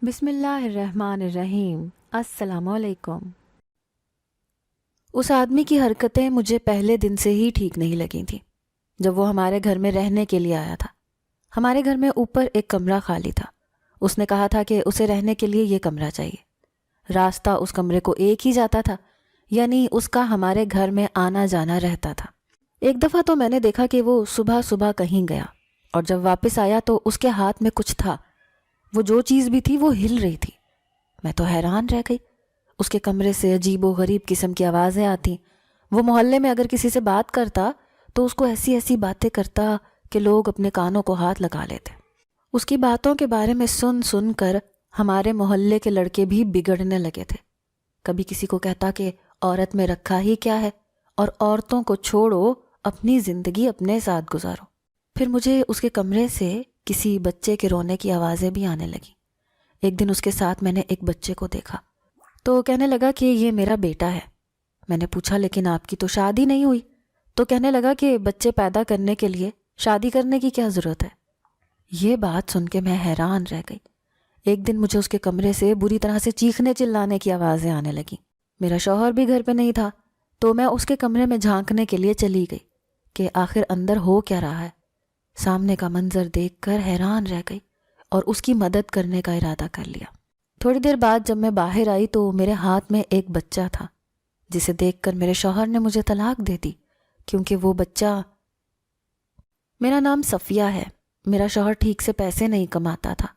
بسم اللہ الرحمن الرحیم۔ السلام علیکم۔ اس آدمی کی حرکتیں مجھے پہلے دن سے ہی ٹھیک نہیں لگی تھیں جب وہ ہمارے گھر میں رہنے کے لیے آیا تھا۔ ہمارے گھر میں اوپر ایک کمرہ خالی تھا۔ اس نے کہا تھا کہ اسے رہنے کے لیے یہ کمرہ چاہیے۔ راستہ اس کمرے کو ایک ہی جاتا تھا، یعنی اس کا ہمارے گھر میں آنا جانا رہتا تھا۔ ایک دفعہ تو میں نے دیکھا کہ وہ صبح صبح کہیں گیا اور جب واپس آیا تو اس کے ہاتھ میں کچھ تھا۔ وہ جو چیز بھی تھی وہ ہل رہی تھی۔ میں تو حیران رہ گئی۔ اس کے کمرے سے عجیب و غریب قسم کی آوازیں آتی۔ وہ محلے میں اگر کسی سے بات کرتا تو اس کو ایسی ایسی باتیں کرتا کہ لوگ اپنے کانوں کو ہاتھ لگا لیتے۔ اس کی باتوں کے بارے میں سن سن کر ہمارے محلے کے لڑکے بھی بگڑنے لگے تھے۔ کبھی کسی کو کہتا کہ عورت میں رکھا ہی کیا ہے، اور عورتوں کو چھوڑو، اپنی زندگی اپنے ساتھ گزارو۔ پھر مجھے اس کے کمرے سے کسی بچے کے رونے کی آوازیں بھی آنے لگیں۔ ایک دن اس کے ساتھ میں نے ایک بچے کو دیکھا تو کہنے لگا کہ یہ میرا بیٹا ہے۔ میں نے پوچھا لیکن آپ کی تو شادی نہیں ہوئی؟ تو کہنے لگا کہ بچے پیدا کرنے کے لیے شادی کرنے کی کیا ضرورت ہے؟ یہ بات سن کے میں حیران رہ گئی۔ ایک دن مجھے اس کے کمرے سے بری طرح سے چیخنے چلانے کی آوازیں آنے لگیں۔ میرا شوہر بھی گھر پہ نہیں تھا تو میں اس کے کمرے میں جھانکنے کے لیے چلی گئی کہ آخر اندر ہو کیا رہا ہے۔ سامنے کا منظر دیکھ کر حیران رہ گئی اور اس کی مدد کرنے کا ارادہ کر لیا۔ تھوڑی دیر بعد جب میں باہر آئی تو میرے ہاتھ میں ایک بچہ تھا، جسے دیکھ کر میرے شوہر نے مجھے طلاق دے دی، کیونکہ وہ بچہ… میرا نام صفیہ ہے۔ میرا شوہر ٹھیک سے پیسے نہیں کماتا تھا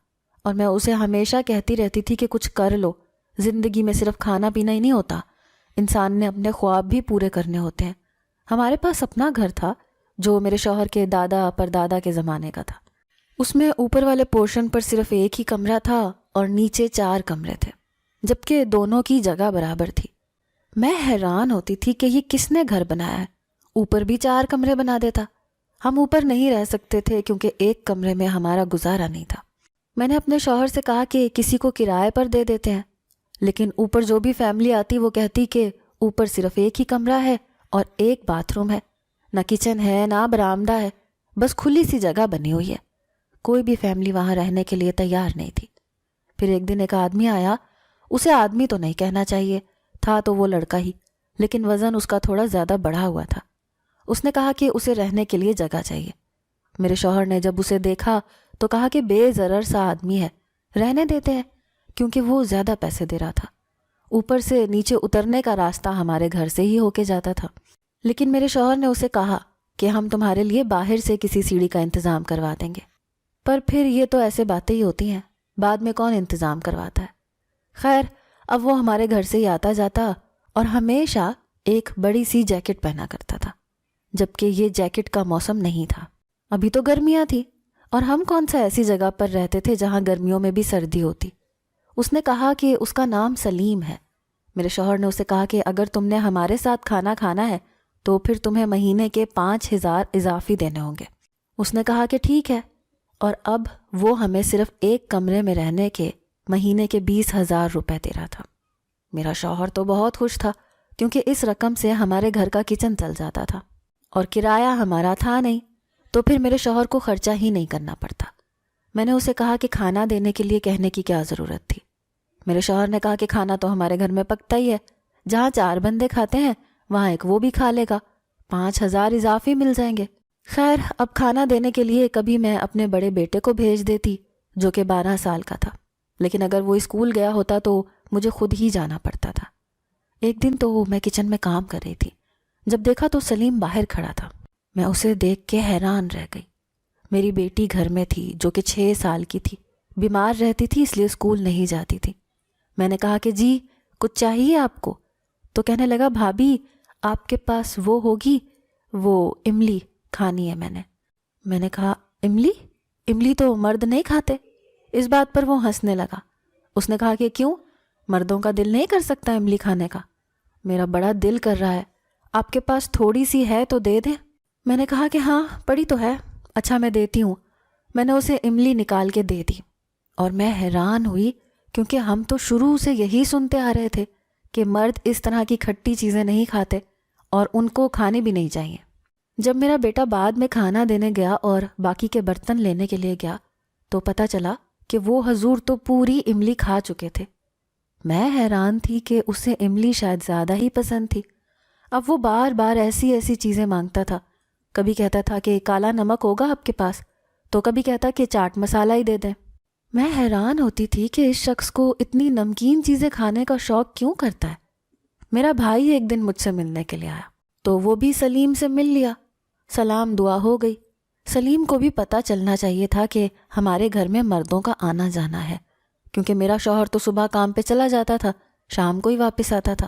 اور میں اسے ہمیشہ کہتی رہتی تھی کہ کچھ کر لو، زندگی میں صرف کھانا پینا ہی نہیں ہوتا، انسان نے اپنے خواب بھی پورے کرنے ہوتے ہیں۔ ہمارے پاس اپنا گھر تھا جو میرے شوہر کے دادا پردادا کے زمانے کا تھا۔ اس میں اوپر والے پورشن پر صرف ایک ہی کمرہ تھا اور نیچے 4 کمرے تھے، جبکہ دونوں کی جگہ برابر تھی۔ میں حیران ہوتی تھی کہ یہ کس نے گھر بنایا ہے، اوپر بھی 4 کمرے بنا دیتا۔ ہم اوپر نہیں رہ سکتے تھے کیونکہ ایک کمرے میں ہمارا گزارا نہیں تھا۔ میں نے اپنے شوہر سے کہا کہ کسی کو کرائے پر دے دیتے ہیں، لیکن اوپر جو بھی فیملی آتی وہ کہتی کہ اوپر صرف ایک ہی کمرہ ہے اور ایک باتھ روم ہے، نہ کچن ہے نہ برآمدہ ہے، بس کھلی سی جگہ بنی ہوئی ہے۔ کوئی بھی فیملی وہاں رہنے کے لیے تیار نہیں تھی۔ پھر ایک دن ایک آدمی آیا۔ اسے آدمی تو نہیں کہنا چاہیے تھا، تو وہ لڑکا ہی، لیکن وزن اس کا تھوڑا زیادہ بڑھا ہوا تھا۔ اس نے کہا کہ اسے رہنے کے لیے جگہ چاہیے۔ میرے شوہر نے جب اسے دیکھا تو کہا کہ بے ضرر سا آدمی ہے، رہنے دیتے ہیں، کیونکہ وہ زیادہ پیسے دے رہا تھا۔ اوپر سے نیچے اترنے کا راستہ ہمارے گھر سے ہی ہو کے جاتا تھا۔ لیکن میرے شوہر نے اسے کہا کہ ہم تمہارے لیے باہر سے کسی سیڑھی کا انتظام کروا دیں گے۔ پر پھر یہ تو ایسے باتیں ہی ہوتی ہیں، بعد میں کون انتظام کرواتا ہے۔ خیر، اب وہ ہمارے گھر سے ہی آتا جاتا اور ہمیشہ ایک بڑی سی جیکٹ پہنا کرتا تھا، جبکہ یہ جیکٹ کا موسم نہیں تھا، ابھی تو گرمیاں تھی، اور ہم کون سا ایسی جگہ پر رہتے تھے جہاں گرمیوں میں بھی سردی ہوتی۔ اس نے کہا کہ اس کا نام سلیم ہے۔ میرے شوہر نے اسے کہا کہ اگر تم نے ہمارے ساتھ کھانا کھانا ہے تو پھر تمہیں مہینے کے 5,000 اضافی دینے ہوں گے۔ اس نے کہا کہ ٹھیک ہے، اور اب وہ ہمیں صرف ایک کمرے میں رہنے کے مہینے کے 20,000 روپے دے رہا تھا۔ میرا شوہر تو بہت خوش تھا کیونکہ اس رقم سے ہمارے گھر کا کچن چل جاتا تھا اور کرایہ ہمارا تھا نہیں، تو پھر میرے شوہر کو خرچہ ہی نہیں کرنا پڑتا۔ میں نے اسے کہا کہ کھانا دینے کے لیے کہنے کی کیا ضرورت تھی۔ میرے شوہر نے کہا کہ کھانا تو ہمارے گھر میں پکتا ہی ہے، جہاں 4 بندے کھاتے ہیں وہاں ایک وہ بھی کھا لے گا، 5,000 اضافی مل جائیں گے۔ خیر، اب کھانا دینے کے لیے کبھی میں اپنے بڑے بیٹے کو بھیج دیتی جو کہ 12 سال کا تھا، لیکن اگر وہ اسکول گیا ہوتا تو مجھے خود ہی جانا پڑتا تھا۔ ایک دن تو میں کچن میں کام کر رہی تھی، جب دیکھا تو سلیم باہر کھڑا تھا۔ میں اسے دیکھ کے حیران رہ گئی۔ میری بیٹی گھر میں تھی جو کہ 6 سال کی تھی، بیمار رہتی تھی اس لیے اسکول نہیں جاتی تھی۔ میں نے کہا کہ جی کچھ چاہیے آپ کو؟ تو کہنے لگا بھابھی آپ کے پاس وہ ہوگی، وہ املی کھانی ہے۔ میں نے کہا املی؟ املی تو مرد نہیں کھاتے۔ اس بات پر وہ ہنسنے لگا۔ اس نے کہا کہ کیوں، مردوں کا دل نہیں کر سکتا املی کھانے کا؟ میرا بڑا دل کر رہا ہے، آپ کے پاس تھوڑی سی ہے تو دے دیں۔ میں نے کہا کہ ہاں پڑی تو ہے، اچھا میں دیتی ہوں۔ میں نے اسے املی نکال کے دے دی اور میں حیران ہوئی کیونکہ ہم تو شروع سے یہی سنتے آ رہے تھے کہ مرد اس طرح کی کھٹی چیزیں نہیں کھاتے اور ان کو کھانی بھی نہیں چاہیے۔ جب میرا بیٹا بعد میں کھانا دینے گیا اور باقی کے برتن لینے کے لیے گیا تو پتہ چلا کہ وہ حضور تو پوری املی کھا چکے تھے۔ میں حیران تھی کہ اسے املی شاید زیادہ ہی پسند تھی۔ اب وہ بار بار ایسی ایسی چیزیں مانگتا تھا، کبھی کہتا تھا کہ کالا نمک ہوگا آپ کے پاس، تو کبھی کہتا کہ چاٹ مسالہ ہی دے دیں۔ میں حیران ہوتی تھی کہ اس شخص کو اتنی نمکین چیزیں کھانے کا شوق کیوں کرتا ہے۔ میرا بھائی ایک دن مجھ سے ملنے کے لیے آیا تو وہ بھی سلیم سے مل لیا، سلام دعا ہو گئی۔ سلیم کو بھی پتہ چلنا چاہیے تھا کہ ہمارے گھر میں مردوں کا آنا جانا ہے، کیونکہ میرا شوہر تو صبح کام پہ چلا جاتا تھا، شام کو ہی واپس آتا تھا۔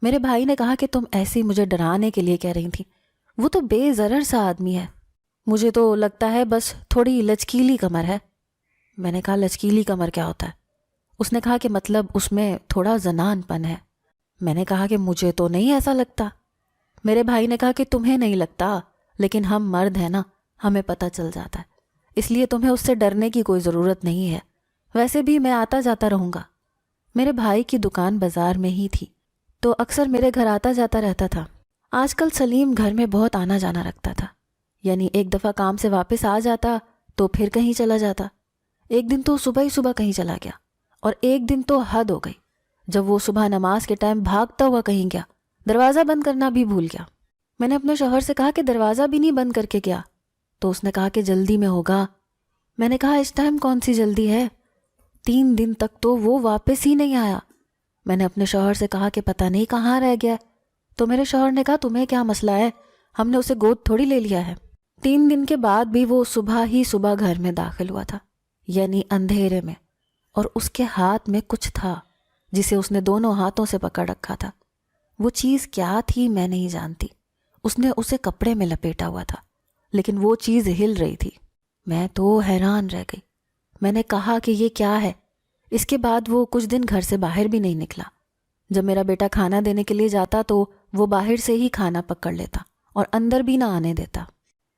میرے بھائی نے کہا کہ تم ایسی مجھے ڈرانے کے لیے کہہ رہی تھی، وہ تو بے ضرر سا آدمی ہے، مجھے تو لگتا ہے بس تھوڑی لچکیلی کمر ہے۔ میں نے کہا لچکیلی کمر کیا ہوتا ہے؟ اس نے کہا کہ مطلب اس میں تھوڑا زنان پن ہے۔ میں نے کہا کہ مجھے تو نہیں ایسا لگتا۔ میرے بھائی نے کہا کہ تمہیں نہیں لگتا، لیکن ہم مرد ہیں نا، ہمیں پتہ چل جاتا ہے، اس لیے تمہیں اس سے ڈرنے کی کوئی ضرورت نہیں ہے، ویسے بھی میں آتا جاتا رہوں گا۔ میرے بھائی کی دکان بازار میں ہی تھی تو اکثر میرے گھر آتا جاتا رہتا تھا۔ آج کل سلیم گھر میں بہت آنا جانا رکھتا تھا، یعنی ایک دفعہ کام سے واپس آ جاتا تو پھر کہیں چلا جاتا۔ ایک دن تو صبح ہی صبح کہیں چلا گیا، اور ایک دن تو حد ہو گئی جب وہ صبح نماز کے ٹائم بھاگتا ہوا کہیں گیا، دروازہ بند کرنا بھی بھول گیا۔ میں نے اپنے شوہر سے کہا کہ دروازہ بھی نہیں بند کر کے گیا، تو اس نے کہا کہ جلدی میں ہوگا۔ میں نے کہا اس ٹائم کون سی جلدی ہے؟ 3 دن تک تو وہ واپس ہی نہیں آیا۔ میں نے اپنے شوہر سے کہا کہ پتہ نہیں کہاں رہ گیا، تو میرے شوہر نے کہا تمہیں کیا مسئلہ ہے، ہم نے اسے گود تھوڑی لے لیا ہے۔ 3 دن کے بعد بھی وہ صبح ہی صبح گھر میں داخل ہوا تھا، یعنی اندھیرے میں، اور اس کے ہاتھ میں کچھ تھا جسے اس نے دونوں ہاتھوں سے پکڑ رکھا تھا۔ وہ چیز کیا تھی میں نہیں جانتی، اس نے اسے کپڑے میں لپیٹا ہوا تھا، لیکن وہ چیز ہل رہی تھی۔ میں تو حیران رہ گئی۔ میں نے کہا کہ یہ کیا ہے؟ اس کے بعد وہ کچھ دن گھر سے باہر بھی نہیں نکلا۔ جب میرا بیٹا کھانا دینے کے لیے جاتا تو وہ باہر سے ہی کھانا پکڑ لیتا اور اندر بھی نہ آنے دیتا،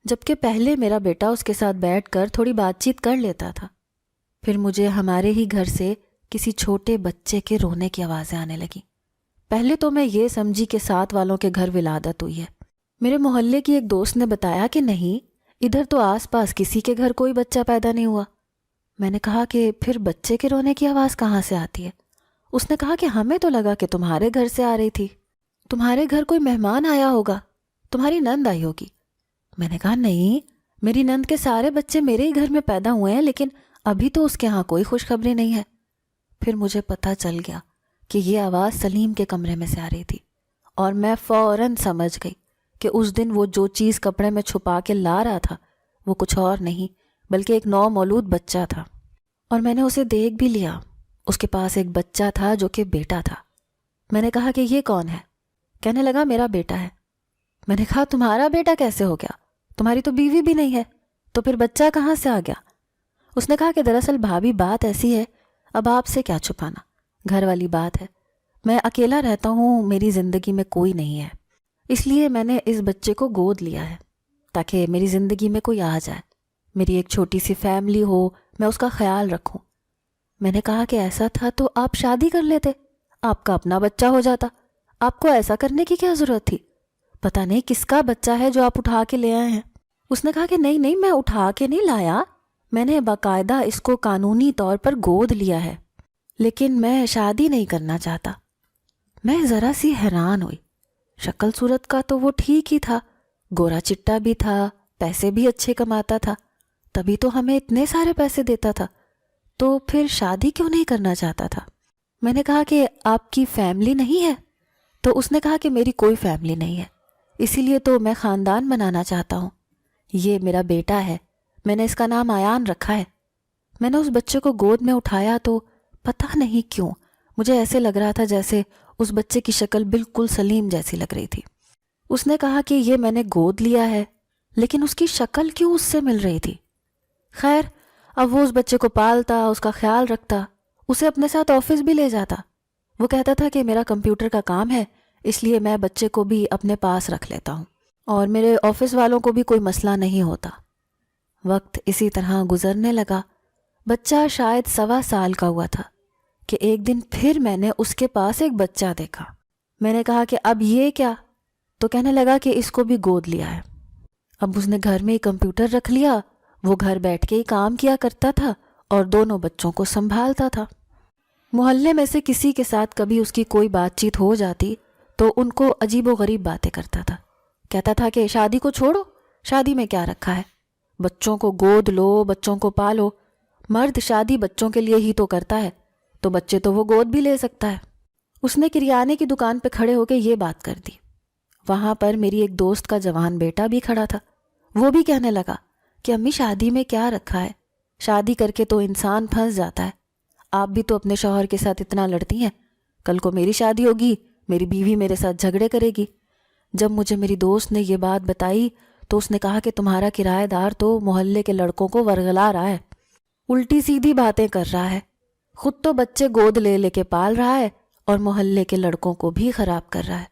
جبکہ پہلے میرا بیٹا اس کے ساتھ بیٹھ کر تھوڑی بات چیت کر لیتا تھا۔ پھر مجھے ہمارے ہی گھر سے کسی چھوٹے بچے کے رونے کی آوازیں آنے لگیں۔ پہلے تو میں یہ سمجھی کہ ساتھ والوں کے گھر ولادت ہوئی ہے۔ میرے محلے کی ایک دوست نے بتایا کہ نہیں، ادھر تو آس پاس کسی کے گھر کوئی بچہ پیدا نہیں ہوا۔ میں نے کہا کہ پھر بچے کے رونے کی آواز کہاں سے آتی ہے؟ اس نے کہا کہ ہمیں تو لگا کہ تمہارے گھر سے آ رہی تھی، تمہارے گھر کوئی مہمان آیا ہوگا، تمہاری نند آئی ہوگی۔ میں نے کہا نہیں، میری نند کے سارے بچے میرے ہی گھر میں پیدا ہوئے ہیں، لیکن ابھی تو اس کے ہاں کوئی خوشخبری نہیں ہے۔ پھر مجھے پتہ چل گیا کہ یہ آواز سلیم کے کمرے میں سے آ رہی تھی، اور میں فوراً سمجھ گئی کہ اس دن وہ جو چیز کپڑے میں چھپا کے لا رہا تھا وہ کچھ اور نہیں بلکہ ایک نو مولود بچہ تھا۔ اور میں نے اسے دیکھ بھی لیا، اس کے پاس ایک بچہ تھا جو کہ بیٹا تھا۔ میں نے کہا کہ یہ کون ہے؟ کہنے لگا میرا بیٹا ہے۔ میں نے کہا تمہارا بیٹا کیسے ہو گیا؟ تمہاری تو بیوی بھی نہیں ہے، تو پھر بچہ کہاں سے آ گیا؟ اس نے کہا کہ دراصل بھابھی بات ایسی ہے، اب آپ سے کیا چھپانا، گھر والی بات ہے، میں اکیلا رہتا ہوں، میری زندگی میں کوئی نہیں ہے، اس لیے میں نے اس بچے کو گود لیا ہے تاکہ میری زندگی میں کوئی آ جائے، میری ایک چھوٹی سی فیملی ہو، میں اس کا خیال رکھوں۔ میں نے کہا کہ ایسا تھا تو آپ شادی کر لیتے، آپ کا اپنا بچہ ہو جاتا، آپ کو ایسا کرنے کی کیا ضرورت تھی؟ پتہ نہیں کس کا بچہ ہے جو آپ اٹھا کے لے آئے ہیں۔ اس نے کہا کہ نہیں، میں اٹھا کے نہیں لایا، میں نے باقاعدہ اس کو قانونی طور پر گود لیا ہے، لیکن میں شادی نہیں کرنا چاہتا۔ میں ذرا سی حیران ہوئی، شکل صورت کا تو وہ ٹھیک ہی تھا، گورا چٹا بھی تھا، پیسے بھی اچھے کماتا تھا، تبھی تو ہمیں اتنے سارے پیسے دیتا تھا، تو پھر شادی کیوں نہیں کرنا چاہتا تھا؟ میں نے کہا کہ آپ کی فیملی نہیں ہے؟ تو اس نے کہا کہ میری کوئی فیملی نہیں ہے، اسی لیے تو میں خاندان بنانا چاہتا ہوں، یہ میرا بیٹا ہے، میں نے اس کا نام ایان رکھا ہے۔ میں نے اس بچے کو گود میں اٹھایا تو پتہ نہیں کیوں مجھے ایسے لگ رہا تھا جیسے اس بچے کی شکل بالکل سلیم جیسی لگ رہی تھی۔ اس نے کہا کہ یہ میں نے گود لیا ہے، لیکن اس کی شکل کیوں اس سے مل رہی تھی؟ خیر، اب وہ اس بچے کو پالتا، اس کا خیال رکھتا، اسے اپنے ساتھ آفس بھی لے جاتا۔ وہ کہتا تھا کہ میرا کمپیوٹر کا کام ہے، اس لیے میں بچے کو بھی اپنے پاس رکھ لیتا ہوں، اور میرے آفس والوں کو بھی کوئی مسئلہ نہیں ہوتا۔ وقت اسی طرح گزرنے لگا۔ بچہ شاید 1.25 سال کا ہوا تھا کہ ایک دن پھر میں نے اس کے پاس ایک بچہ دیکھا۔ میں نے کہا کہ اب یہ کیا؟ تو کہنے لگا کہ اس کو بھی گود لیا ہے۔ اب اس نے گھر میں ہی کمپیوٹر رکھ لیا، وہ گھر بیٹھ کے ہی کام کیا کرتا تھا اور دونوں بچوں کو سنبھالتا تھا۔ محلے میں سے کسی کے ساتھ کبھی اس کی کوئی بات چیت ہو جاتی تو ان کو عجیب و غریب باتیں کرتا تھا۔ کہتا تھا کہ شادی کو چھوڑو، شادی میں کیا رکھا ہے، بچوں کو گود لو، بچوں کو پالو، مرد شادی بچوں کے لیے ہی تو کرتا ہے، تو بچے تو وہ گود بھی لے سکتا ہے۔ اس نے کریانے کی دکان پہ کھڑے ہو کے یہ بات کر دی۔ وہاں پر میری ایک دوست کا جوان بیٹا بھی کھڑا تھا، وہ بھی کہنے لگا کہ امی شادی میں کیا رکھا ہے، شادی کر کے تو انسان پھنس جاتا ہے، آپ بھی تو اپنے شوہر کے ساتھ اتنا لڑتی ہیں، کل کو میری شادی ہوگی، میری بیوی میرے ساتھ جھگڑے کرے گی۔ جب مجھے میری دوست نے یہ بات بتائی تو اس نے کہا کہ تمہارا کرایہ دار تو محلے کے لڑکوں کو ورغلا رہا ہے، الٹی سیدھی باتیں کر رہا ہے، خود تو بچے گود لے لے کے پال رہا ہے اور محلے کے لڑکوں کو بھی خراب کر رہا ہے۔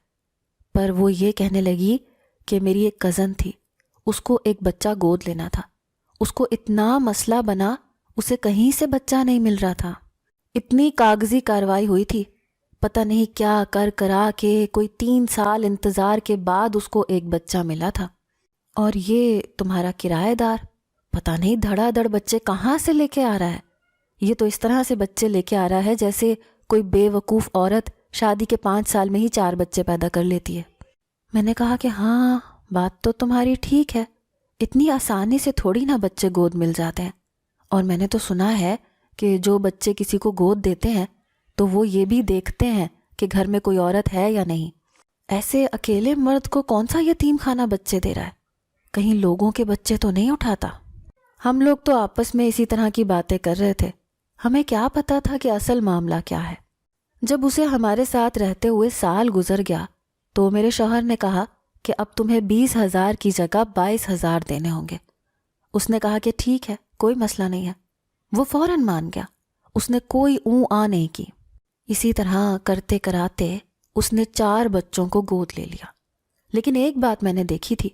پر وہ یہ کہنے لگی کہ میری ایک کزن تھی، اس کو ایک بچہ گود لینا تھا، اس کو اتنا مسئلہ بنا، اسے کہیں سے بچہ نہیں مل رہا تھا، اتنی کاغذی کارروائی ہوئی تھی، پتہ نہیں کیا کر کرا کے کوئی 3 سال انتظار کے بعد اس کو ایک بچہ ملا تھا۔ اور یہ تمہارا کرایہ دار پتہ نہیں دھڑا دھڑ بچے کہاں سے لے کے آ رہا ہے، یہ تو اس طرح سے بچے لے کے آ رہا ہے جیسے کوئی بے وقوف عورت شادی کے 5 سال میں ہی 4 بچے پیدا کر لیتی ہے۔ میں نے کہا کہ ہاں بات تو تمہاری ٹھیک ہے، اتنی آسانی سے تھوڑی نہ بچے گود مل جاتے ہیں، اور میں نے تو سنا ہے کہ جو بچے کسی کو گود دیتے ہیں تو وہ یہ بھی دیکھتے ہیں کہ گھر میں کوئی عورت ہے یا نہیں، ایسے اکیلے مرد کو کون سا یتیم خانہ بچے دے رہا ہے، کہیں لوگوں کے بچے تو نہیں اٹھاتا۔ ہم لوگ تو آپس میں اسی طرح کی باتیں کر رہے تھے، ہمیں کیا پتا تھا کہ اصل معاملہ کیا ہے۔ جب اسے ہمارے ساتھ رہتے ہوئے سال گزر گیا تو میرے شوہر نے کہا کہ اب تمہیں 20,000 کی جگہ 22,000 دینے ہوں گے۔ اس نے کہا کہ ٹھیک ہے، کوئی مسئلہ نہیں ہے، وہ فوراً مان گیا، اس نے کوئی اوں آ نہیں کی۔ اسی طرح کرتے کراتے اس نے 4 بچوں کو گود لے لیا، لیکن ایک بات میں نے دیکھی تھی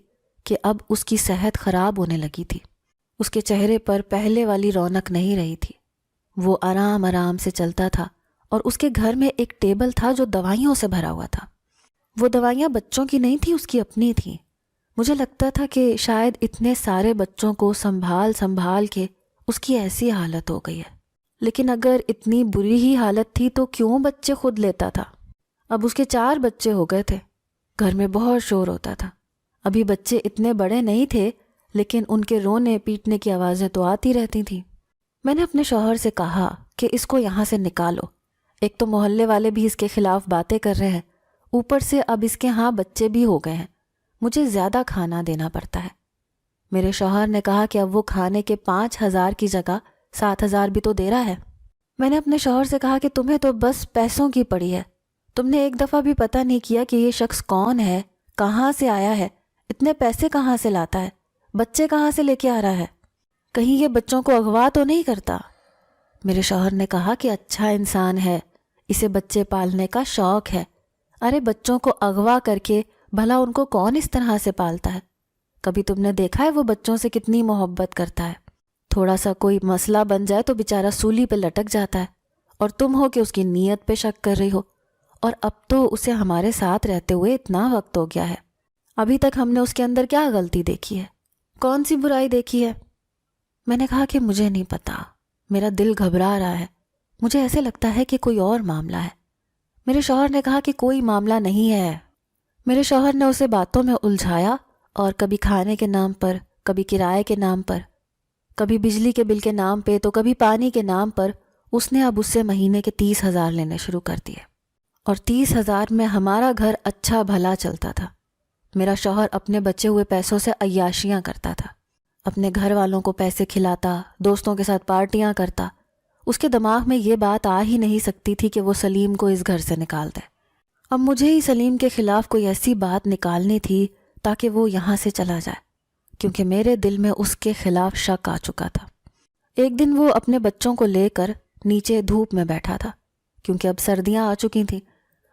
کہ اب اس کی صحت خراب ہونے لگی تھی، اس کے چہرے پر پہلے والی رونق نہیں رہی تھی، وہ آرام آرام سے چلتا تھا، اور اس کے گھر میں ایک ٹیبل تھا جو دوائیوں سے بھرا ہوا تھا، وہ دوائیاں بچوں کی نہیں تھی، اس کی اپنی تھی۔ مجھے لگتا تھا کہ شاید اتنے سارے بچوں کو سنبھال سنبھال کے اس کی ایسی حالت ہو گئی ہے، لیکن اگر اتنی بری ہی حالت تھی تو کیوں بچے خود لیتا تھا؟ اب اس کے 4 بچے ہو گئے تھے، گھر میں بہت شور ہوتا تھا، ابھی بچے اتنے بڑے نہیں تھے لیکن ان کے رونے پیٹنے کی آوازیں تو آتی رہتی تھیں۔ میں نے اپنے شوہر سے کہا کہ اس کو یہاں سے نکالو، ایک تو محلے والے بھی اس کے خلاف باتیں کر رہے ہیں، اوپر سے اب اس کے ہاں بچے بھی ہو گئے ہیں، مجھے زیادہ کھانا دینا پڑتا ہے۔ میرے شوہر نے کہا کہ اب وہ کھانے کے 5,000 کی جگہ 7,000 بھی تو دے رہا ہے۔ میں نے اپنے شوہر سے کہا کہ تمہیں تو بس پیسوں کی پڑی ہے، تم نے ایک دفعہ بھی پتہ نہیں کیا کہ یہ شخص کون ہے، کہاں سے آیا ہے، اتنے پیسے کہاں سے لاتا ہے، بچے کہاں سے لے کے آ رہا ہے، کہیں یہ بچوں کو اغوا تو نہیں کرتا۔ میرے شوہر نے کہا کہ اچھا انسان ہے، اسے بچے پالنے کا شوق ہے، ارے بچوں کو اغوا کر کے بھلا ان کو کون اس طرح سے پالتا ہے، کبھی تم نے دیکھا ہے وہ بچوں سے کتنی محبت کرتا ہے، تھوڑا سا کوئی مسئلہ بن جائے تو بیچارہ سولی پہ لٹک جاتا ہے، اور تم ہو کہ اس کی نیت پہ شک کر رہی ہو، اور اب تو اسے ہمارے ساتھ رہتے ہوئے اتنا وقت ہو گیا ہے، ابھی تک ہم نے اس کے اندر کیا غلطی دیکھی ہے، کون سی برائی دیکھی ہے؟ میں نے کہا کہ مجھے نہیں پتا، میرا دل گھبرا رہا ہے، مجھے ایسے لگتا ہے کہ کوئی اور معاملہ ہے۔ میرے شوہر نے کہا کہ کوئی معاملہ نہیں ہے۔ میرے شوہر نے اسے باتوں میں الجھایا، اور کبھی کھانے کے نام پر، کبھی کرائے کے نام پر، کبھی بجلی کے بل کے نام پہ تو کبھی پانی کے نام پر اس نے اب اس سے مہینے کے 30,000 لینے شروع کر دیے، اور 30,000 میں ہمارا گھر اچھا بھلا چلتا تھا۔ میرا شوہر اپنے بچے ہوئے پیسوں سے عیاشیاں کرتا تھا، اپنے گھر والوں کو پیسے کھلاتا، دوستوں کے ساتھ پارٹیاں کرتا، اس کے دماغ میں یہ بات آ ہی نہیں سکتی تھی کہ وہ سلیم کو اس گھر سے نکال دے۔ اب مجھے ہی سلیم کے خلاف کوئی ایسی بات نکالنی تھی تاکہ وہ یہاں سے چلا جائے، کیونکہ میرے دل میں اس کے خلاف شک آ چکا تھا۔ ایک دن وہ اپنے بچوں کو لے کر نیچے دھوپ میں بیٹھا تھا، کیونکہ اب سردیاں آ چکی تھیں۔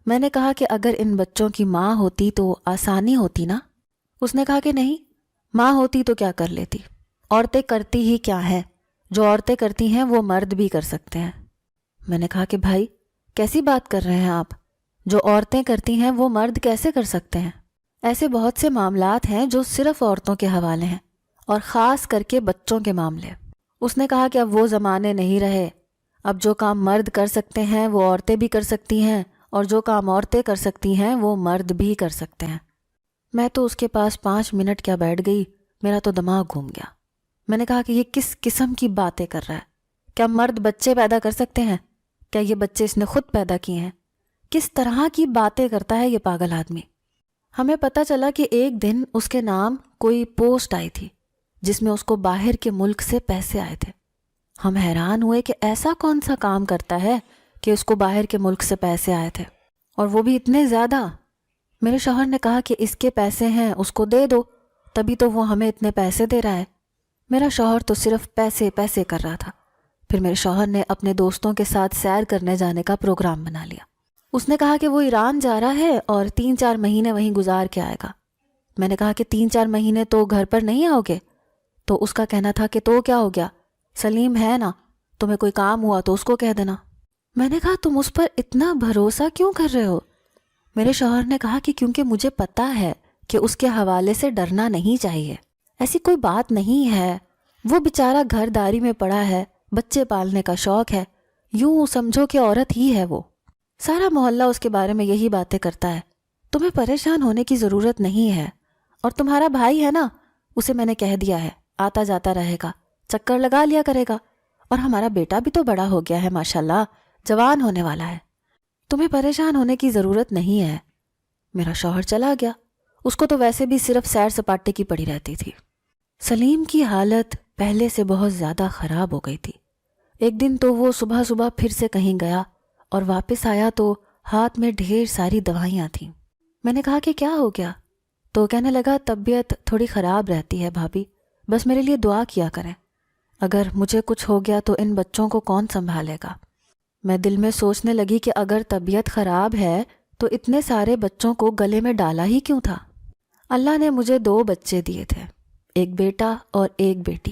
میں نے کہا کہ اگر ان بچوں کی ماں ہوتی تو آسانی ہوتی نا؟ اس نے کہا کہ نہیں، ماں ہوتی تو کیا کر لیتی، عورتیں کرتی ہی کیا ہیں، جو عورتیں کرتی ہیں وہ مرد بھی کر سکتے ہیں۔ میں نے کہا کہ بھائی کیسی بات کر رہے ہیں آپ، جو عورتیں کرتی ہیں وہ مرد کیسے کر سکتے ہیں؟ ایسے بہت سے معاملات ہیں جو صرف عورتوں کے حوالے ہیں، اور خاص کر کے بچوں کے معاملے۔ اس نے کہا کہ اب وہ زمانے نہیں رہے، اب جو کام مرد کر سکتے ہیں وہ عورتیں بھی کر سکتی ہیں، اور جو کام عورتیں کر سکتی ہیں وہ مرد بھی کر سکتے ہیں۔ میں تو اس کے پاس 5 منٹ کیا بیٹھ گئی، میرا تو دماغ گھوم گیا۔ میں نے کہا کہ یہ کس قسم کی باتیں کر رہا ہے؟ کیا مرد بچے پیدا کر سکتے ہیں؟ کیا یہ بچے اس نے خود پیدا کیے ہیں؟ کس طرح کی باتیں کرتا ہے یہ پاگل آدمی؟ ہمیں پتہ چلا کہ ایک دن اس کے نام کوئی پوسٹ آئی تھی جس میں اس کو باہر کے ملک سے پیسے آئے تھے۔ ہم حیران ہوئے کہ ایسا کون سا کام کرتا ہے کہ اس کو باہر کے ملک سے پیسے آئے تھے، اور وہ بھی اتنے زیادہ۔ میرے شوہر نے کہا کہ اس کے پیسے ہیں، اس کو دے دو، تبھی تو وہ ہمیں اتنے پیسے دے رہا ہے۔ میرا شوہر تو صرف پیسے پیسے کر رہا تھا۔ پھر میرے شوہر نے اپنے دوستوں کے ساتھ سیر کرنے جانے کا پروگرام بنا لیا۔ اس نے کہا کہ وہ ایران جا رہا ہے اور 3-4 مہینے وہیں گزار کے آئے گا۔ میں نے کہا کہ 3-4 مہینے تو گھر پر نہیں آؤ گے؟ تو اس کا کہنا تھا کہ تو کیا ہو گیا، سلیم ہے نا، تمہیں کوئی کام ہوا تو اس کو کہہ دینا۔ میں نے کہا تم اس پر اتنا بھروسہ کیوں کر رہے ہو؟ میرے شوہر نے کہا کہ کیونکہ مجھے پتا ہے کہ اس کے حوالے سے ڈرنا نہیں چاہیے، ایسی کوئی بات نہیں ہے، وہ بیچارہ گھر داری میں پڑا ہے، بچے پالنے کا شوق ہے، یوں سمجھو کہ عورت ہی ہے وہ، سارا محلہ اس کے بارے میں یہی باتیں کرتا ہے، تمہیں پریشان ہونے کی ضرورت نہیں ہے۔ اور تمہارا بھائی ہے نا، اسے میں نے کہہ دیا ہے آتا جاتا رہے گا، چکر لگا لیا کرے گا، اور ہمارا بیٹا بھی تو بڑا ہو گیا ہے، ماشاءاللہ جوان ہونے والا ہے، تمہیں پریشان ہونے کی ضرورت نہیں ہے۔ میرا شوہر چلا گیا، اس کو تو ویسے بھی صرف سیر سپاٹے کی پڑی رہتی تھی۔ سلیم کی حالت پہلے سے بہت زیادہ خراب ہو گئی تھی۔ ایک دن تو وہ صبح صبح پھر سے کہیں گیا اور واپس آیا تو ہاتھ میں ڈھیر ساری دوائیاں تھیں۔ میں نے کہا کہ کیا ہو گیا؟ تو کہنے لگا طبیعت تھوڑی خراب رہتی ہے بھابھی، بس میرے لیے دعا کیا کریں، اگر مجھے کچھ ہو گیا تو ان بچوں کو کون سنبھالے گا؟ میں دل میں سوچنے لگی کہ اگر طبیعت خراب ہے تو اتنے سارے بچوں کو گلے میں ڈالا ہی کیوں تھا؟ اللہ نے مجھے 2 بچے دیے تھے، ایک بیٹا اور ایک بیٹی،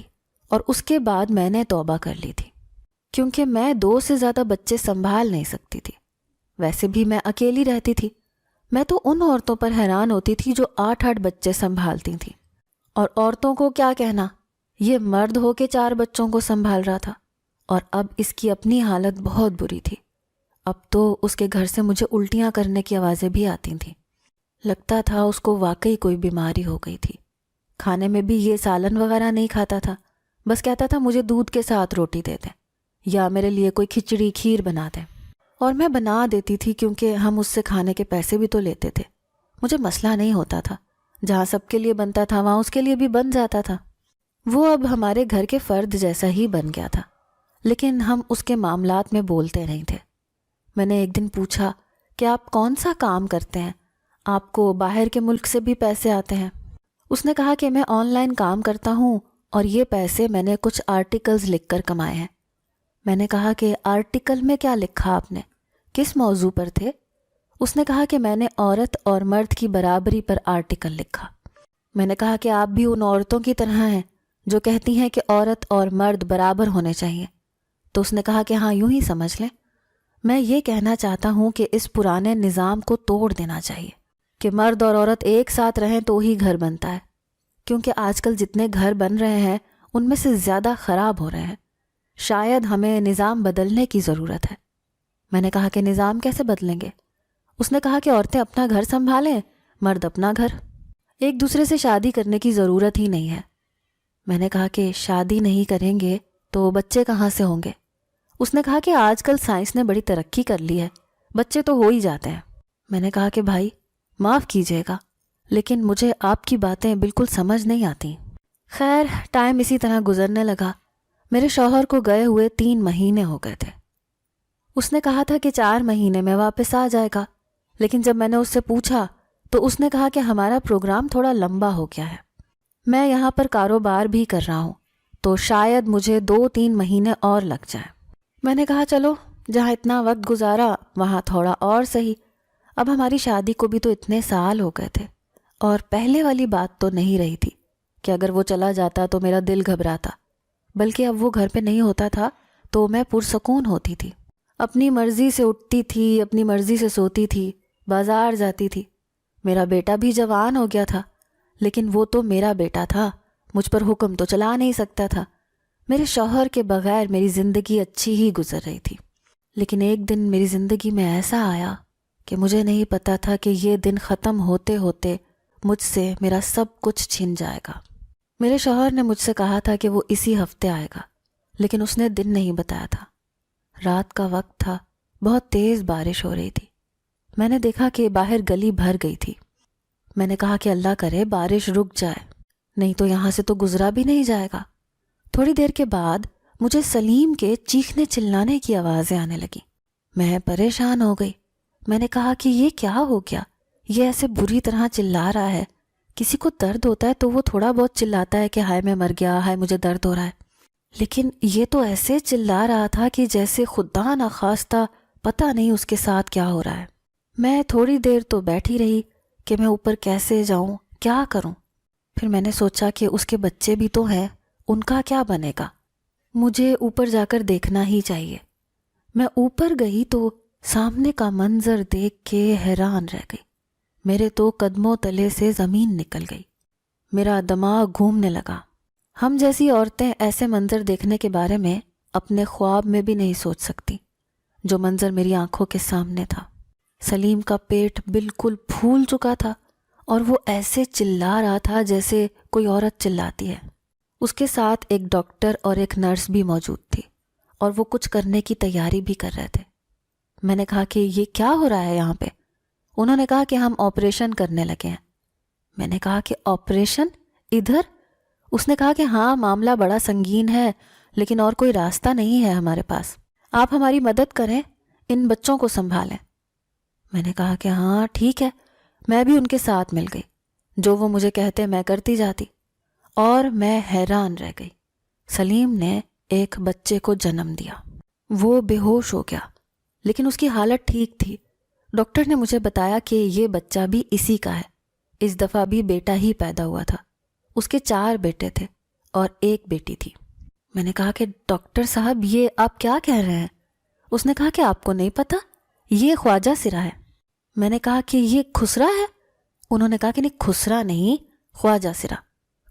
اور اس کے بعد میں نے توبہ کر لی تھی، کیونکہ میں 2 سے زیادہ بچے سنبھال نہیں سکتی تھی۔ ویسے بھی میں اکیلی رہتی تھی، میں تو ان عورتوں پر حیران ہوتی تھی جو 8-8 بچے سنبھالتی تھیں، اور عورتوں کو کیا کہنا، یہ مرد ہو کے 4 بچوں کو سنبھال رہا تھا، اور اب اس کی اپنی حالت بہت بری تھی۔ اب تو اس کے گھر سے مجھے الٹیاں کرنے کی آوازیں بھی آتی تھیں، لگتا تھا اس کو واقعی کوئی بیماری ہو گئی تھی۔ کھانے میں بھی یہ سالن وغیرہ نہیں کھاتا تھا، بس کہتا تھا مجھے دودھ کے ساتھ روٹی دے دیں یا میرے لیے کوئی کھچڑی کھیر بنا دیں، اور میں بنا دیتی تھی کیونکہ ہم اس سے کھانے کے پیسے بھی تو لیتے تھے۔ مجھے مسئلہ نہیں ہوتا تھا، جہاں سب کے لیے بنتا تھا وہاں اس کے لیے بھی بن جاتا تھا۔ وہ اب ہمارے گھر کے فرد جیسا ہی بن گیا تھا، لیکن ہم اس کے معاملات میں بولتے نہیں تھے۔ میں نے ایک دن پوچھا کہ آپ کون سا کام کرتے ہیں، آپ کو باہر کے ملک سے بھی پیسے آتے ہیں؟ اس نے کہا کہ میں آن لائن کام کرتا ہوں اور یہ پیسے میں نے کچھ آرٹیکلز لکھ کر کمائے ہیں۔ میں نے کہا کہ آرٹیکل میں کیا لکھا آپ نے، کس موضوع پر تھے؟ اس نے کہا کہ میں نے عورت اور مرد کی برابری پر آرٹیکل لکھا۔ میں نے کہا کہ آپ بھی ان عورتوں کی طرح ہیں جو کہتی ہیں کہ عورت اور مرد برابر ہونے چاہیے۔ تو اس نے کہا کہ ہاں یوں ہی سمجھ لیں، میں یہ کہنا چاہتا ہوں کہ اس پرانے نظام کو توڑ دینا چاہیے کہ مرد اور عورت ایک ساتھ رہیں تو ہی گھر بنتا ہے، کیونکہ آج کل جتنے گھر بن رہے ہیں ان میں سے زیادہ خراب ہو رہے ہیں۔ شاید ہمیں نظام بدلنے کی ضرورت ہے۔ میں نے کہا کہ نظام کیسے بدلیں گے؟ اس نے کہا کہ عورتیں اپنا گھر سنبھالیں، مرد اپنا گھر، ایک دوسرے سے شادی کرنے کی ضرورت ہی نہیں ہے۔ میں نے کہا کہ شادی نہیں کریں گے تو بچے کہاں سے ہوں گے؟ اس نے کہا کہ آج کل سائنس نے بڑی ترقی کر لی ہے، بچے تو ہو ہی جاتے ہیں۔ میں نے کہا کہ بھائی معاف کیجیے گا، لیکن مجھے آپ کی باتیں بالکل سمجھ نہیں آتی۔ خیر ٹائم اسی طرح گزرنے لگا۔ میرے شوہر کو گئے ہوئے 3 مہینے ہو گئے تھے۔ اس نے کہا تھا کہ 4 مہینے میں واپس آ جائے گا، لیکن جب میں نے اس سے پوچھا تو اس نے کہا کہ ہمارا پروگرام تھوڑا لمبا ہو گیا ہے، میں یہاں پر کاروبار بھی کر رہا ہوں تو شاید مجھے 2-3 مہینے اور لگ جائیں۔ میں نے کہا چلو جہاں اتنا وقت گزارا وہاں تھوڑا اور صحیح، اب ہماری شادی کو بھی تو اتنے سال ہو گئے تھے، اور پہلے والی بات تو نہیں رہی تھی کہ اگر وہ چلا جاتا تو میرا دل گھبراتا، بلکہ اب وہ گھر پہ نہیں ہوتا تھا تو میں پرسکون ہوتی تھی، اپنی مرضی سے اٹھتی تھی، اپنی مرضی سے سوتی تھی، بازار جاتی تھی۔ میرا بیٹا بھی جوان ہو گیا تھا، لیکن وہ تو میرا بیٹا تھا، مجھ پر حکم تو چلا نہیں سکتا تھا۔ میرے شوہر کے بغیر میری زندگی اچھی ہی گزر رہی تھی، لیکن ایک دن میری زندگی میں ایسا آیا کہ مجھے نہیں پتا تھا کہ یہ دن ختم ہوتے ہوتے مجھ سے میرا سب کچھ چھن جائے گا۔ میرے شوہر نے مجھ سے کہا تھا کہ وہ اسی ہفتے آئے گا، لیکن اس نے دن نہیں بتایا تھا۔ رات کا وقت تھا، بہت تیز بارش ہو رہی تھی۔ میں نے دیکھا کہ باہر گلی بھر گئی تھی۔ میں نے کہا کہ اللہ کرے بارش رک جائے، نہیں تو یہاں سے تو گزرا بھی نہیں جائے گا۔ تھوڑی دیر کے بعد مجھے سلیم کے چیخنے چلانے کی آوازیں آنے لگیں۔ میں پریشان ہو گئی۔ میں نے کہا کہ یہ کیا ہو گیا؟ یہ ایسے بری طرح چلا رہا ہے۔ کسی کو درد ہوتا ہے تو وہ تھوڑا بہت چلاتا ہے کہ ہائے میں مر گیا، ہائے مجھے درد ہو رہا ہے، لیکن یہ تو ایسے چلا رہا تھا کہ جیسے خدا نخواستہ پتہ نہیں اس کے ساتھ کیا ہو رہا ہے۔ میں تھوڑی دیر تو بیٹھی رہی کہ میں اوپر کیسے جاؤں، کیا کروں۔ پھر میں نے سوچا کہ اس کے بچے بھی تو ہیں، ان کا کیا بنے گا، مجھے اوپر جا کر دیکھنا ہی چاہیے۔ میں اوپر گئی تو سامنے کا منظر دیکھ کے حیران رہ گئی۔ میرے تو قدموں تلے سے زمین نکل گئی، میرا دماغ گھومنے لگا۔ ہم جیسی عورتیں ایسے منظر دیکھنے کے بارے میں اپنے خواب میں بھی نہیں سوچ سکتی، جو منظر میری آنکھوں کے سامنے تھا۔ سلیم کا پیٹ بالکل پھول چکا تھا اور وہ ایسے چلا رہا تھا جیسے کوئی عورت چلاتی ہے۔ اس کے ساتھ ایک ڈاکٹر اور ایک نرس بھی موجود تھی اور وہ کچھ کرنے کی تیاری بھی کر رہے تھے۔ میں نے کہا کہ یہ کیا ہو رہا ہے یہاں پہ؟ انہوں نے کہا کہ ہم آپریشن کرنے لگے ہیں۔ میں نے کہا کہ آپریشن ادھر؟ اس نے کہا کہ ہاں، معاملہ بڑا سنگین ہے، لیکن اور کوئی راستہ نہیں ہے ہمارے پاس، آپ ہماری مدد کریں، ان بچوں کو سنبھالیں۔ میں نے کہا کہ ہاں ٹھیک ہے۔ میں بھی ان کے ساتھ مل گئی، جو وہ مجھے کہتے میں کرتی جاتی، اور میں حیران رہ گئی۔ سلیم نے ایک بچے کو جنم دیا۔ وہ بے ہوش ہو گیا، لیکن اس کی حالت ٹھیک تھی۔ ڈاکٹر نے مجھے بتایا کہ یہ بچہ بھی اسی کا ہے، اس دفعہ بھی بیٹا ہی پیدا ہوا تھا۔ اس کے 4 بیٹے تھے اور 1 بیٹی تھی۔ میں نے کہا کہ ڈاکٹر صاحب یہ آپ کیا کہہ رہے ہیں؟ اس نے کہا کہ آپ کو نہیں پتا، یہ خواجہ سرا ہے۔ میں نے کہا کہ یہ خسرا ہے؟ انہوں نے کہا کہ نہیں، خسرا نہیں، خواجہ سرا۔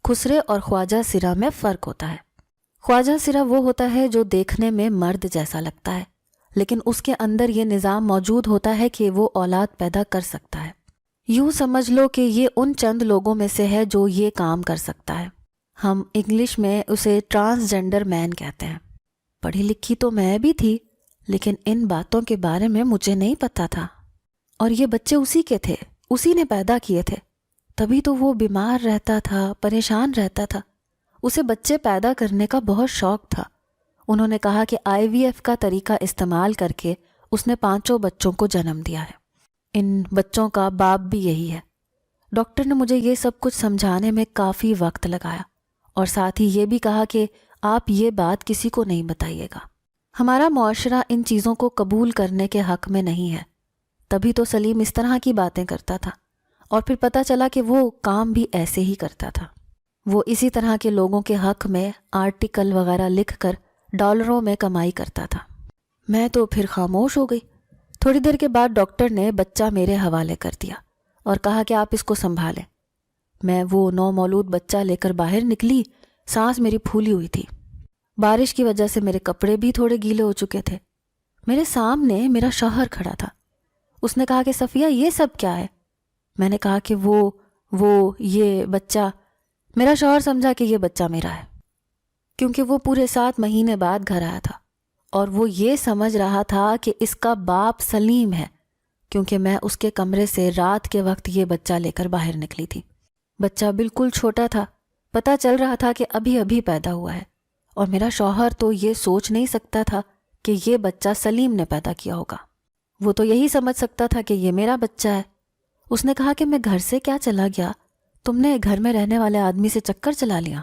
خسرے اور خواجہ سرا میں فرق ہوتا ہے۔ خواجہ سرا وہ ہوتا ہے جو دیکھنے میں مرد جیسا لگتا ہے، لیکن اس کے اندر یہ نظام موجود ہوتا ہے کہ وہ اولاد پیدا کر سکتا ہے۔ یوں سمجھ لو کہ یہ ان چند لوگوں میں سے ہے جو یہ کام کر سکتا ہے۔ ہم انگلش میں اسے ٹرانسجینڈر مین کہتے ہیں۔ پڑھی لکھی تو میں بھی تھی، لیکن ان باتوں کے بارے میں مجھے نہیں پتا تھا۔ اور یہ بچے اسی کے تھے، اسی نے پیدا کیے تھے، تبھی تو وہ بیمار رہتا تھا، پریشان رہتا تھا۔ اسے بچے پیدا کرنے کا بہت شوق تھا۔ انہوں نے کہا کہ IVF کا طریقہ استعمال کر کے اس نے 5 بچوں کو جنم دیا ہے۔ ان بچوں کا باپ بھی یہی ہے۔ ڈاکٹر نے مجھے یہ سب کچھ سمجھانے میں کافی وقت لگایا، اور ساتھ ہی یہ بھی کہا کہ آپ یہ بات کسی کو نہیں بتائیے گا۔ ہمارا معاشرہ ان چیزوں کو قبول کرنے کے حق میں نہیں ہے۔ تبھی تو سلیم اس طرح کی باتیں کرتا تھا، اور پھر پتہ چلا کہ وہ کام بھی ایسے ہی کرتا تھا۔ وہ اسی طرح کے لوگوں کے حق میں آرٹیکل وغیرہ لکھ کر ڈالروں میں کمائی کرتا تھا۔ میں تو پھر خاموش ہو گئی۔ تھوڑی دیر کے بعد ڈاکٹر نے بچہ میرے حوالے کر دیا اور کہا کہ آپ اس کو سنبھالیں۔ میں وہ نومولود بچہ لے کر باہر نکلی۔ سانس میری پھولی ہوئی تھی، بارش کی وجہ سے میرے کپڑے بھی تھوڑے گیلے ہو چکے تھے۔ میرے سامنے میرا شوہر کھڑا تھا۔ اس نے کہا کہ صفیہ یہ سب کیا ہے؟ میں نے کہا کہ یہ بچہ، میرا شوہر سمجھا کہ یہ بچہ میرا ہے، کیونکہ وہ پورے 7 مہینے بعد گھر آیا تھا، اور وہ یہ سمجھ رہا تھا کہ اس کا باپ سلیم ہے، کیونکہ میں اس کے کمرے سے رات کے وقت یہ بچہ لے کر باہر نکلی تھی۔ بچہ بالکل چھوٹا تھا، پتہ چل رہا تھا کہ ابھی ابھی پیدا ہوا ہے، اور میرا شوہر تو یہ سوچ نہیں سکتا تھا کہ یہ بچہ سلیم نے پیدا کیا ہوگا۔ وہ تو یہی سمجھ سکتا تھا کہ یہ میرا بچہ ہے۔ اس نے کہا کہ میں گھر سے کیا چلا گیا، تم نے گھر میں رہنے والے آدمی سے چکر چلا لیا،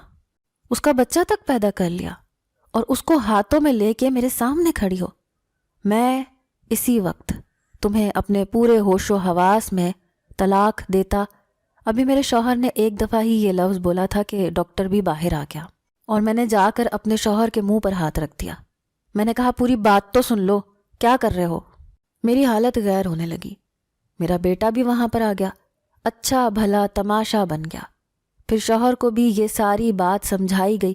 اس کا بچہ تک پیدا کر لیا، اور اس کو ہاتھوں میں لے کے میرے سامنے کھڑی ہو۔ میں اسی وقت تمہیں اپنے پورے ہوش و حواس میں طلاق دیتا۔ ابھی میرے شوہر نے ایک دفعہ ہی یہ لفظ بولا تھا کہ ڈاکٹر بھی باہر آ گیا، اور میں نے جا کر اپنے شوہر کے منہ پر ہاتھ رکھ دیا۔ میں نے کہا پوری بات تو سن لو، کیا کر رہے ہو؟ میری حالت غیر ہونے لگی۔ میرا بیٹا بھی وہاں پر آ گیا، اچھا بھلا تماشا بن گیا۔ پھر شوہر کو بھی یہ ساری بات سمجھائی گئی۔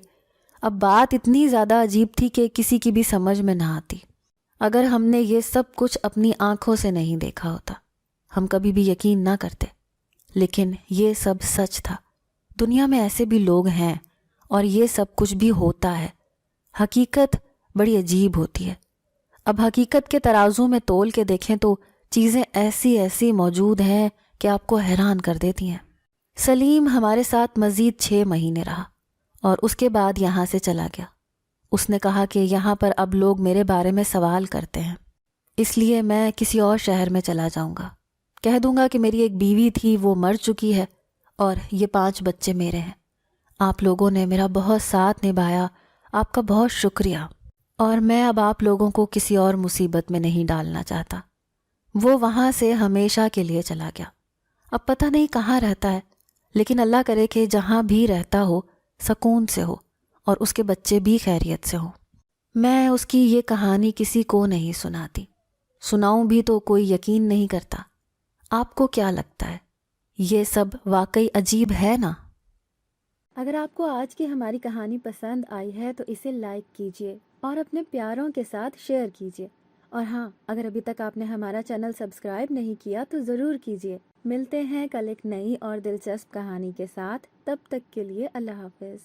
اب بات اتنی زیادہ عجیب تھی کہ کسی کی بھی سمجھ میں نہ آتی۔ اگر ہم نے یہ سب کچھ اپنی آنکھوں سے نہیں دیکھا ہوتا ہم کبھی بھی یقین نہ کرتے، لیکن یہ سب سچ تھا۔ دنیا میں ایسے بھی لوگ ہیں اور یہ سب کچھ بھی ہوتا ہے۔ حقیقت بڑی عجیب ہوتی ہے۔ اب حقیقت کے ترازو میں تول کے دیکھیں تو چیزیں ایسی ایسی موجود ہیں کہ آپ کو حیران کر دیتی ہیں۔ سلیم ہمارے ساتھ مزید 6 مہینے رہا اور اس کے بعد یہاں سے چلا گیا۔ اس نے کہا کہ یہاں پر اب لوگ میرے بارے میں سوال کرتے ہیں، اس لیے میں کسی اور شہر میں چلا جاؤں گا۔ کہہ دوں گا کہ میری ایک بیوی تھی، وہ مر چکی ہے اور یہ 5 بچے میرے ہیں۔ آپ لوگوں نے میرا بہت ساتھ نبھایا، آپ کا بہت شکریہ، اور میں اب آپ لوگوں کو کسی اور مصیبت میں نہیں ڈالنا چاہتا۔ وہ وہاں سے ہمیشہ کے لیے چلا گیا۔ اب پتہ نہیں کہاں رہتا ہے، لیکن اللہ کرے کہ جہاں بھی رہتا ہو سکون سے ہو اور اس کے بچے بھی خیریت سے ہوں۔ میں اس کی یہ کہانی کسی کو نہیں سناتی، سناؤں بھی تو کوئی یقین نہیں کرتا۔ آپ کو کیا لگتا ہے؟ یہ سب واقعی عجیب ہے نا؟ اگر آپ کو آج کی ہماری کہانی پسند آئی ہے تو اسے لائک کیجیے اور اپنے پیاروں کے ساتھ شیئر کیجیے، اور ہاں، اگر ابھی تک آپ نے ہمارا چینل سبسکرائب نہیں کیا تو ضرور کیجیے۔ ملتے ہیں کل ایک نئی اور دلچسپ کہانی کے ساتھ، تب تک کے لیے اللہ حافظ۔